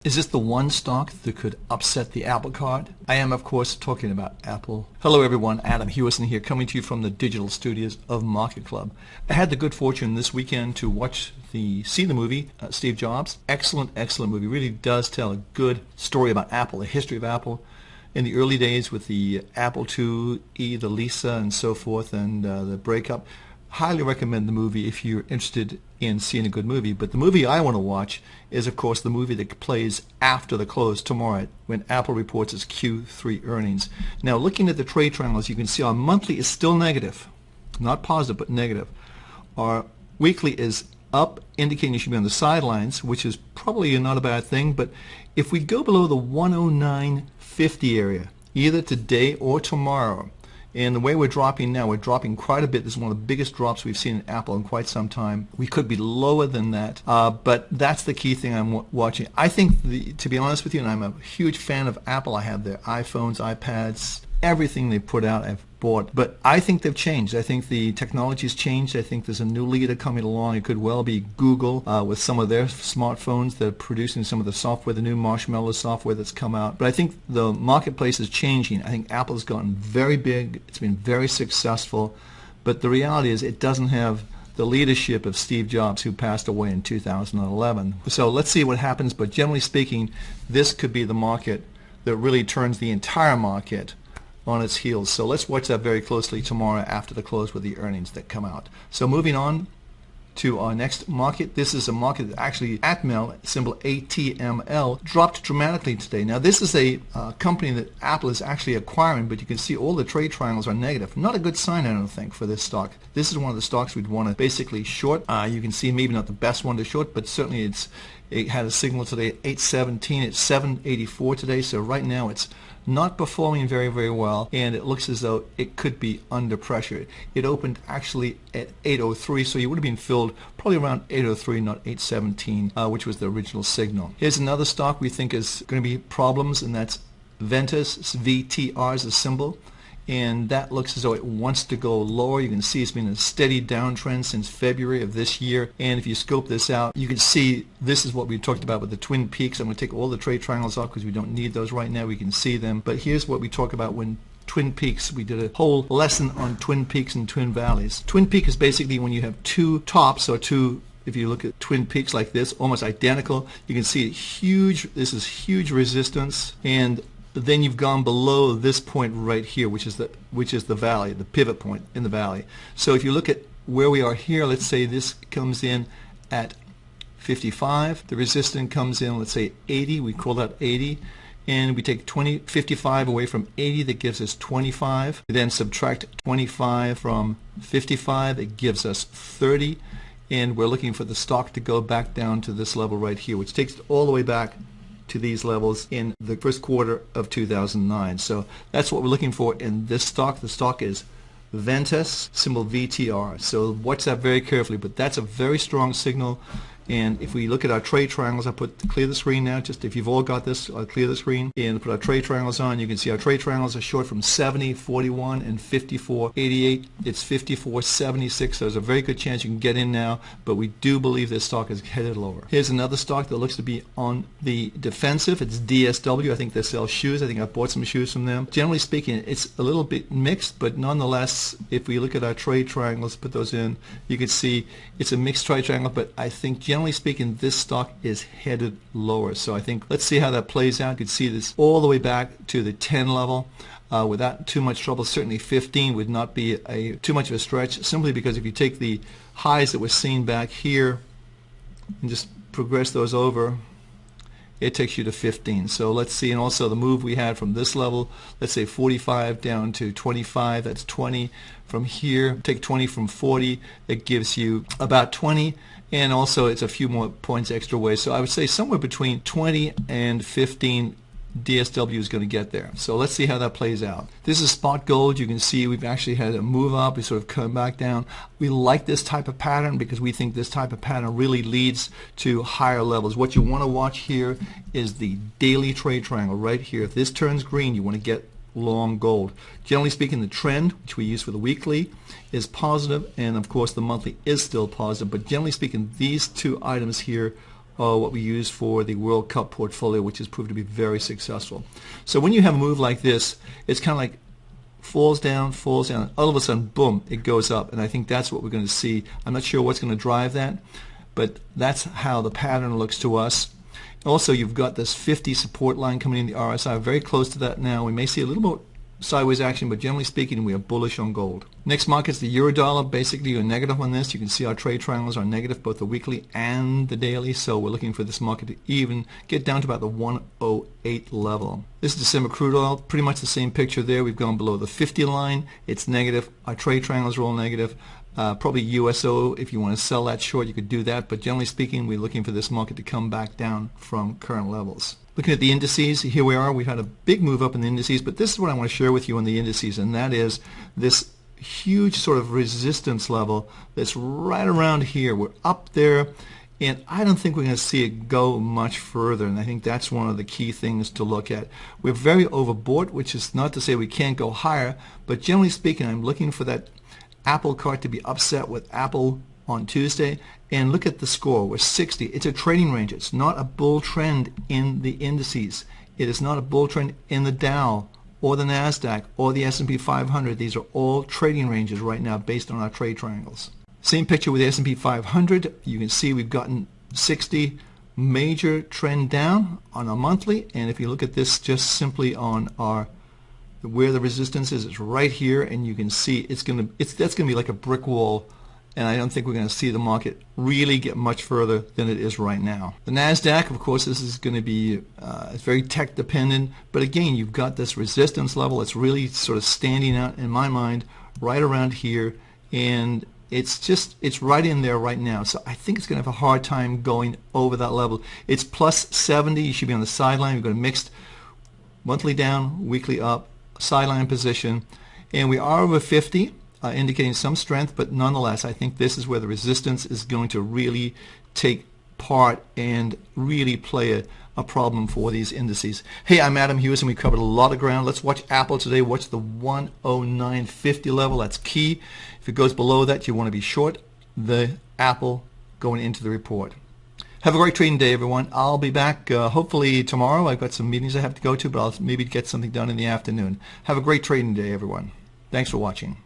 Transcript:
Is this the one stock that could upset the apple cart? I am, of course, talking about Apple. Hello everyone, Adam Hewison here, coming to you from the digital studios of Market Club. I had the good fortune this weekend to see the movie, Steve Jobs. Excellent movie. Really does tell a good story about Apple, the history of Apple in the early days with the Apple IIe, the Lisa, and so forth, and the breakup. Highly recommend the movie if you're interested in seeing a good movie. But the movie I want to watch is, of course, the movie that plays after the close tomorrow when Apple reports its Q3 earnings. Now, looking at the trade triangles, you can see our monthly is still negative. Not positive, but negative. Our weekly is up, indicating you should be on the sidelines, which is probably not a bad thing. But if we go below the 109.50 area, either today or tomorrow, and the way we're dropping now, we're dropping quite a bit. This is one of the biggest drops we've seen in Apple in quite some time. We could be lower than that, but that's the key thing I'm watching. I think, to be honest with you, and I'm a huge fan of Apple. I have their iPhones, iPads, everything they put out I've bought. But I think they've changed. I think the technology's changed. I think there's a new leader coming along. It could well be Google with some of their smartphones that are producing some of the software, the new Marshmallow software that's come out. But I think the marketplace is changing. I think Apple's gotten very big. It's been very successful. But the reality is it doesn't have the leadership of Steve Jobs, who passed away in 2011. So let's see what happens. But generally speaking, this could be the market that really turns the entire market on its heels. So let's watch that very closely tomorrow after the close with the earnings that come out. So moving on to our next market. This is a market that actually ATML, symbol ATML, dropped dramatically today. Now this is a company that Apple is actually acquiring, but you can see all the trade triangles are negative. Not a good sign, I don't think, for this stock. This is one of the stocks we'd want to basically short. You can see maybe not the best one to short, but certainly it had a signal today at 817. It's 784 today, so right now it's not performing very well, and it looks as though it could be under pressure. It opened actually at 803, so you would have been filled probably around 803, not 817, which was the original signal. Here's another stock we think is going to be problems, and that's Ventus. VTR is the symbol, and that looks as though it wants to go lower. You can see it's been a steady downtrend since February of this year, and if you scope this out, you can see this is what we talked about with the Twin Peaks. I'm going to take all the trade triangles off because we don't need those right now. We can see them, but here's what we talk about when Twin Peaks. We did a whole lesson on Twin Peaks and Twin Valleys. Twin Peak is basically when you have two tops, or two, if you look at Twin Peaks like this, almost identical. You can see this is huge resistance, and then you've gone below this point right here, which is the valley, the pivot point in the valley. So if you look at where we are here, let's say this comes in at 55. The resistance comes in, let's say 80. We call that 80. And we take 55 away from 80, that gives us 25. We then subtract 25 from 55, it gives us 30. And we're looking for the stock to go back down to this level right here, which takes it all the way back to these levels in the first quarter of 2009. So that's what we're looking for in this stock. The stock is Ventus, symbol VTR. So watch that very carefully, but that's a very strong signal. And if we look at our trade triangles, I'll clear the screen now. Just if you've all got this, I'll clear the screen and put our trade triangles on. You can see our trade triangles are short from 70, 41, and 54, 88. It's 54, 76. So there's a very good chance you can get in now, but we do believe this stock is headed lower. Here's another stock that looks to be on the defensive. It's DSW. I think they sell shoes. I think I bought some shoes from them. Generally speaking, it's a little bit mixed, but nonetheless, if we look at our trade triangles, put those in, you can see it's a mixed trade triangle, but I think generally speaking, this stock is headed lower. So I think let's see how that plays out. You can see this all the way back to the 10 level without too much trouble. Certainly 15 would not be too much of a stretch, simply because if you take the highs that we're seeing back here and just progress those over, it takes you to 15. So let's see, and also the move we had from this level, let's say 45 down to 25, that's 20. From here, take 20 from 40, it gives you about 20, and also it's a few more points extra way. So I would say somewhere between 20 and 15 DSW is going to get there. So let's see how that plays out. This is spot gold. You can see we've actually had a move up. We sort of come back down. We like this type of pattern because we think this type of pattern really leads to higher levels. What you want to watch here is the daily trade triangle right here. If this turns green, you want to get long gold. Generally speaking, the trend, which we use for the weekly, is positive, and of course the monthly is still positive, but generally speaking, these two items here what we use for the World Cup portfolio, which has proved to be very successful. So when you have a move like this, it's kind of like falls down, all of a sudden, boom, it goes up. And I think that's what we're going to see. I'm not sure what's going to drive that, but that's how the pattern looks to us. Also, you've got this 50 support line coming in the RSI, very close to that now. We may see a little more sideways action, but generally speaking, we are bullish on gold. Next market is the euro dollar. Basically, you're negative on this. You can see our trade triangles are negative, both the weekly and the daily. So we're looking for this market to even get down to about the 108 level. This is December crude oil. Pretty much the same picture there. We've gone below the 50 line. It's negative. Our trade triangles are all negative. Probably USO, if you want to sell that short, you could do that. But generally speaking, we're looking for this market to come back down from current levels. Looking at the indices, here we are. We've had a big move up in the indices, but this is what I want to share with you on the indices, and that is this huge sort of resistance level that's right around here. We're up there, and I don't think we're going to see it go much further, and I think that's one of the key things to look at. We're very overbought, which is not to say we can't go higher, but generally speaking, I'm looking for that Apple cart to be upset with Apple on Tuesday, and look at the score. We're 60. It's a trading range. It's not a bull trend in the indices. It is not a bull trend in the Dow or the NASDAQ or the S&P 500. These are all trading ranges right now based on our trade triangles. Same picture with the S&P 500. You can see we've gotten 60, major trend down on a monthly, and if you look at this just simply on our where the resistance is, it's right here, and you can see that's going to be like a brick wall, and I don't think we're going to see the market really get much further than it is right now. The NASDAQ, of course, this is going to be it's very tech dependent, but again, you've got this resistance level. It's really sort of standing out in my mind right around here, and it's right in there right now. So I think it's going to have a hard time going over that level. It's plus 70. You should be on the sideline. We've got a mixed monthly down, weekly up, sideline position, and we are over 50, indicating some strength, but nonetheless I think this is where the resistance is going to really take part and really play a problem for these indices. Hey, I'm Adam Hewis, and we covered a lot of ground. Let's watch Apple today. Watch the 109.50 level. That's key. If it goes below that, you want to be short the Apple going into the report. Have a great trading day, everyone. I'll be back hopefully tomorrow. I've got some meetings I have to go to, but I'll maybe get something done in the afternoon. Have a great trading day, everyone. Thanks for watching.